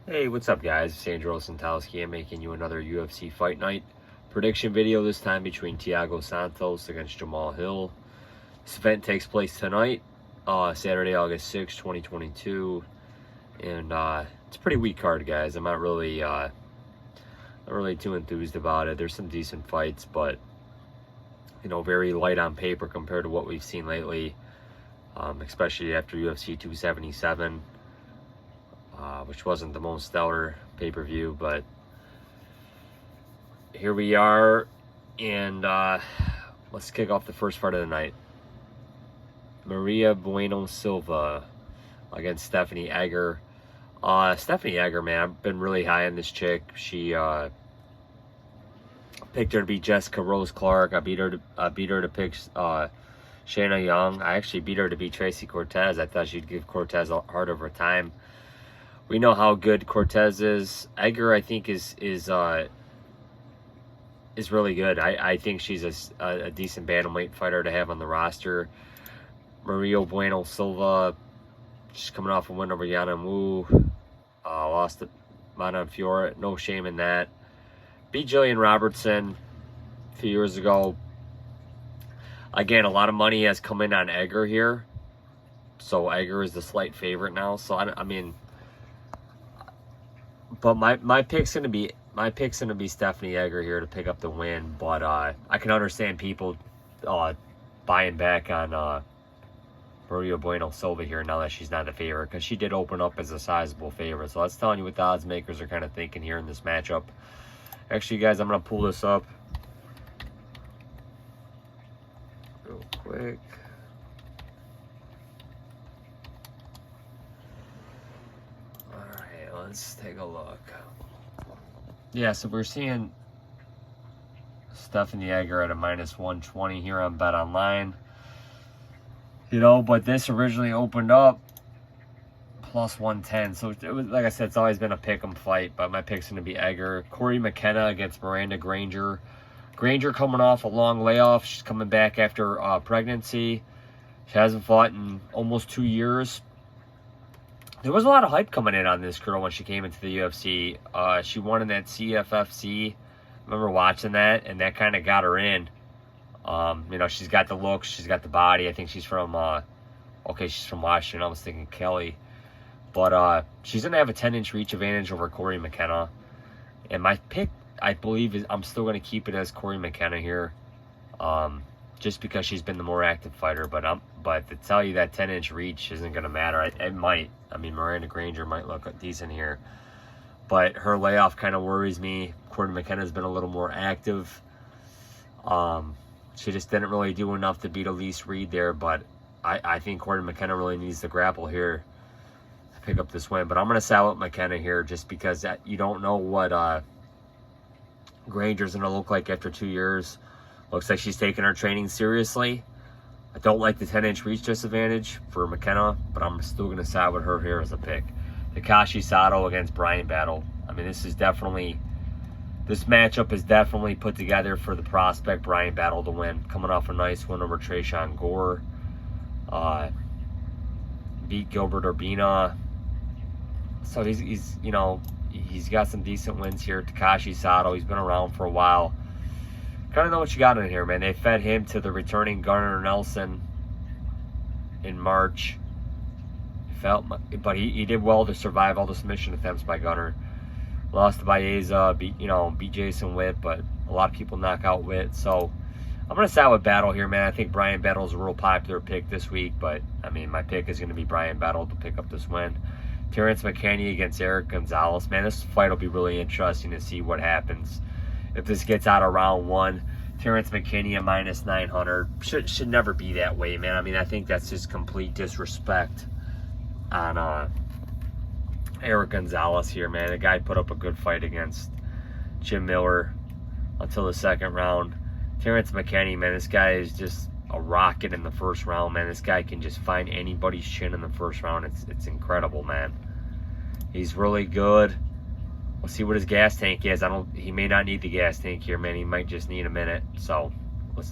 Hey, what's up guys? It's Andrew Santos. I'm making you another UFC Fight Night prediction video, this time between Thiago Santos against Jamal Hill. This event takes place tonight, Saturday, August 6, 2022. And it's a pretty weak card, guys. I'm not really too enthused about it. There's some decent fights, but you know, very light on paper compared to what we've seen lately, especially after UFC 277. Which wasn't the most stellar pay-per-view, but here we are, and let's kick off the first fight of the night. Bueno Silva against Stephanie Egger. Stephanie Egger, man, I've been really high on this chick. She picked her to beat Jessica Rose Clark. I beat her to pick Shayna Young. I actually beat her to beat Tracy Cortez. I thought she'd give Cortez a hard over time. We know how good Cortez is. Egger, I think, is really good. I think she's a decent bantamweight fighter to have on the roster. Bueno Silva, she's coming off a win over Yana Wu. Lost to Mana Fiora. No shame in that. Beat Jillian Robertson a few years ago. Again, a lot of money has come in on Egger here. So Egger is the slight favorite now. So, I mean... But my pick's gonna be Stephanie Egger here to pick up the win. But I can understand people buying back on Bueno Silva here now that she's not a favorite, because she did open up as a sizable favorite. So that's telling you what the odds makers are kind of thinking here in this matchup. Actually, guys, I'm gonna pull this up real quick. Let's take a look. Yeah, so we're seeing Stephanie Egger at a -120 here on Bet Online. You know, but this originally opened up +110. So it was, like I said, it's always been a pick'em fight, but my pick's gonna be Egger. Corey McKenna against Miranda Granger. Granger coming off a long layoff. She's coming back after pregnancy. She hasn't fought in almost 2 years. There was a lot of hype coming in on this girl when she came into the UFC. She won in that CFFC. I remember watching that, and that kind of got her in. You know, she's got the looks, she's got the body. I think she's from, she's from Washington. I was thinking Kelly. But she's going to have a 10-inch reach advantage over Corey McKenna. And my pick, I believe, is I'm still going to keep it as Corey McKenna here. Just because she's been the more active fighter. But to tell you that 10-inch reach isn't going to matter. It might. I mean, Miranda Granger might look decent here. But her layoff kind of worries me. Corey McKenna's been a little more active. She just didn't really do enough to beat Elise Reed there. But I think Corey McKenna really needs to grapple here to pick up this win. But I'm going to side with McKenna here just because you don't know what Granger's going to look like after 2 years. Looks like she's taking her training seriously. I don't like the 10-inch reach disadvantage for McKenna, but I'm still going to side with her here as a pick. Takashi Sado against Brian Battle. I mean, this matchup is definitely put together for the prospect Brian Battle to win. Coming off a nice win over Trayshawn Gore. Beat Gilbert Urbina. So he's got some decent wins here. Takashi Sado, he's been around for a while. Kind of know what you got in here, man. They fed him to the returning Garner Nelson in March. But he did well to survive all the submission attempts by Gunner. Lost to Baeza, beat Jason Witt, but a lot of people knock out Witt. So I'm going to side with Battle here, man. I think Brian Battle's a real popular pick this week, but I mean, my pick is going to be Brian Battle to pick up this win. Terence McKinney against Eric Gonzalez. Man, this fight will be really interesting to see what happens. If this gets out of round one, Terence McKinney at -900 should never be that way, man. I mean, I think that's just complete disrespect on Eric Gonzalez here, man. The guy put up a good fight against Jim Miller until the second round. Terence McKinney, man, this guy is just a rocket in the first round, man. This guy can just find anybody's chin in the first round. It's incredible, man. He's really good. We'll see what his gas tank is. He may not need the gas tank here, man. He might just need a minute. So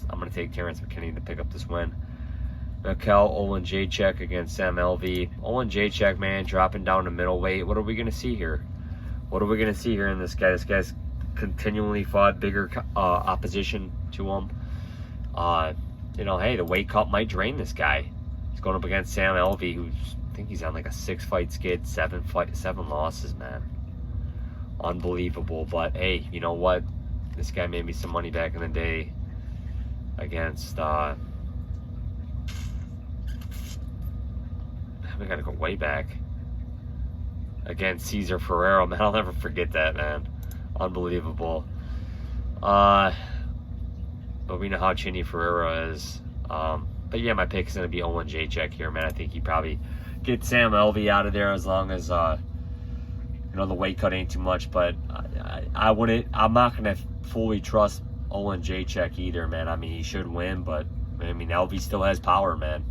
I'm going to take Terence McKinney to pick up this win. Mikel Oleksiejczuk against Sam Lv. Oleksiejczuk, man, dropping down to middleweight. What are we going to see here? what are we going to see here in this guy? This guy's continually fought bigger opposition to him. You know, hey, the weight cut might drain this guy. He's going up against Sam Alvey, who's, I think he's on like a 6-fight skid, 7 losses, man. Unbelievable. But hey, you know what? This guy made me some money back in the day against, we gotta go way back. Against Cesar Ferrero, man. I'll never forget that, man. Unbelievable. But we know how chinny Ferrero is. But yeah, my pick is gonna be Oleksiejczuk here, man. I think he probably gets Sam Alvey out of there as long as you know, the weight cut ain't too much. But I'm not gonna fully trust Oleksiejczuk either, man. I mean, he should win, but I mean, Alvey still has power, man.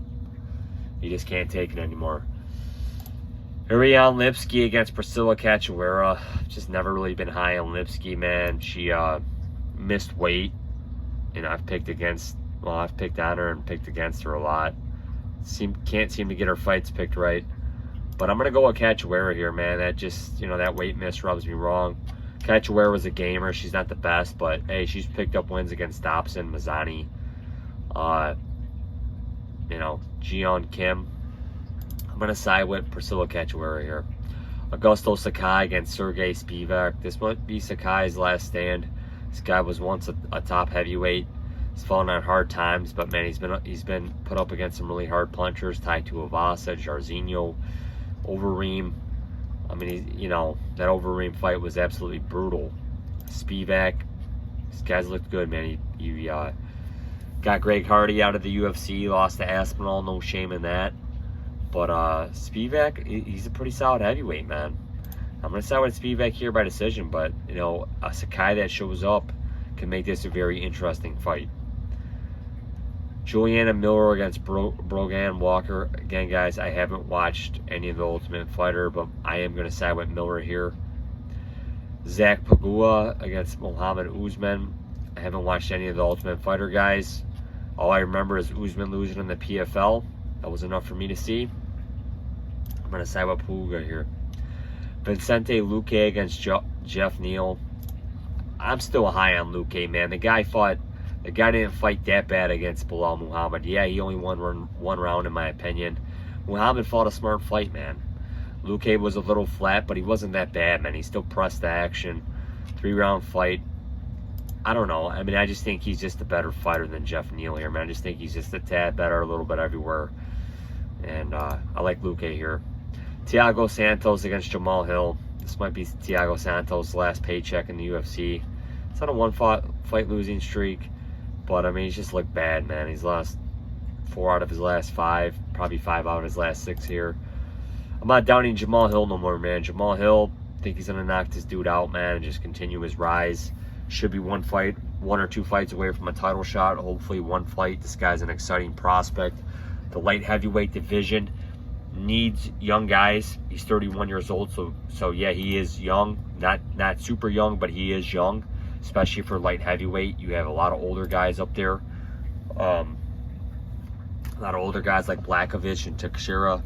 He just can't take it anymore. Here we are on Lipski against Priscilla Cachoeira. Just never really been high on Lipski, man. She missed weight, and I've picked on her and picked against her a lot. Can't seem to get her fights picked right. But I'm gonna go with Cachoeira here, man. That just, you know, that weight miss rubs me wrong. Cachoeira was a gamer. She's not the best, but hey, she's picked up wins against Dobson, Mazzani, you know, Jeon Kim. I'm going to side with Priscilla Cachoeira here. Augusto Sakai against Sergey Spivak. This might be Sakai's last stand. This guy was once a top heavyweight. He's fallen on hard times, but man, he's been put up against some really hard punchers. Tai Tuivasa, Jairzinho, Overeem. I mean, you know, that Overeem fight was absolutely brutal. Spivak, these guys looked good, man. He got Greg Hardy out of the UFC, lost to Aspinall, no shame in that. But Spivak, he's a pretty solid heavyweight, man. I'm going to side with Spivak here by decision, but, you know, a Sakai that shows up can make this a very interesting fight. Juliana Miller against Brogan Walker. Again, guys, I haven't watched any of the Ultimate Fighter, but I am going to side with Miller here. Zach Pagua against Mohammed Usman. I haven't watched any of the Ultimate Fighter, guys. All I remember is Usman losing in the PFL. That was enough for me to see. I'm going to side with Pauga here. Vicente Luque against Jeff Neal. I'm still high on Luque, man. The guy didn't fight that bad against Bilal Muhammad. Yeah, he only won one round, in my opinion. Muhammad fought a smart fight, man. Luque was a little flat, but he wasn't that bad, man. He still pressed the action. 3-round fight. I don't know. I mean, I just think he's just a better fighter than Jeff Neal here, man. I just think he's just a tad better, a little bit everywhere. And I like Luque here. Thiago Santos against Jamal Hill. This might be Thiago Santos' last paycheck in the UFC. It's on a 1-fight losing streak. But, I mean, he's just looked bad, man. He's lost 4 out of his last 5. Probably 5 out of his last 6 here. I'm not doubting Jamal Hill no more, man. Jamal Hill, I think he's going to knock this dude out, man, and just continue his rise. Should be 1 or 2 fights away from a title shot. Hopefully 1 fight. This guy's an exciting prospect. The light heavyweight division needs young guys. He's 31 years old, so yeah, he is young. Not super young, but he is young. Especially for light heavyweight, you have a lot of older guys up there. A lot of older guys like Blachowicz and Takashi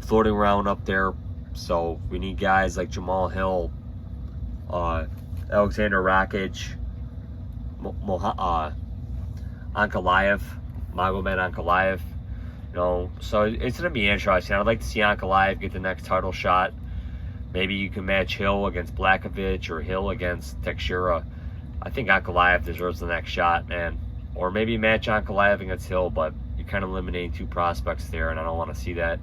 floating around up there. So we need guys like Jamal Hill, Alexander Rakic, Ankalaev, Magomed Ankalaev. You know, so it's going to be interesting. I'd like to see Ankalaev get the next title shot. Maybe you can match Hill against Blachowicz or Hill against Teixeira. I think Ankalaev deserves the next shot, man. Or maybe match Ankalaev against Hill, but you're kind of eliminating 2 prospects there, and I don't want to see that.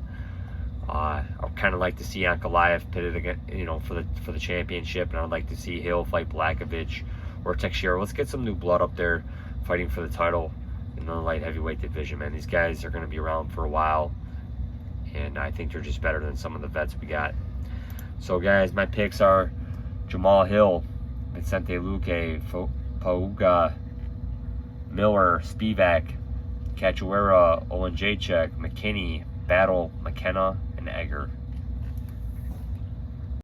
I would kind of like to see Ankalaev pitted against, you know, for the championship, and I'd like to see Hill fight Blachowicz or Teixeira. Let's get some new blood up there fighting for the title in the light heavyweight division, man. These guys are going to be around for a while, and I think they're just better than some of the vets we got. So, guys, my picks are Jamal Hill, Vicente Luque, Pauga, Miller, Spivak, Cachoeira, Oleksiejczuk, McKinney, Battle, McKenna, and Egger.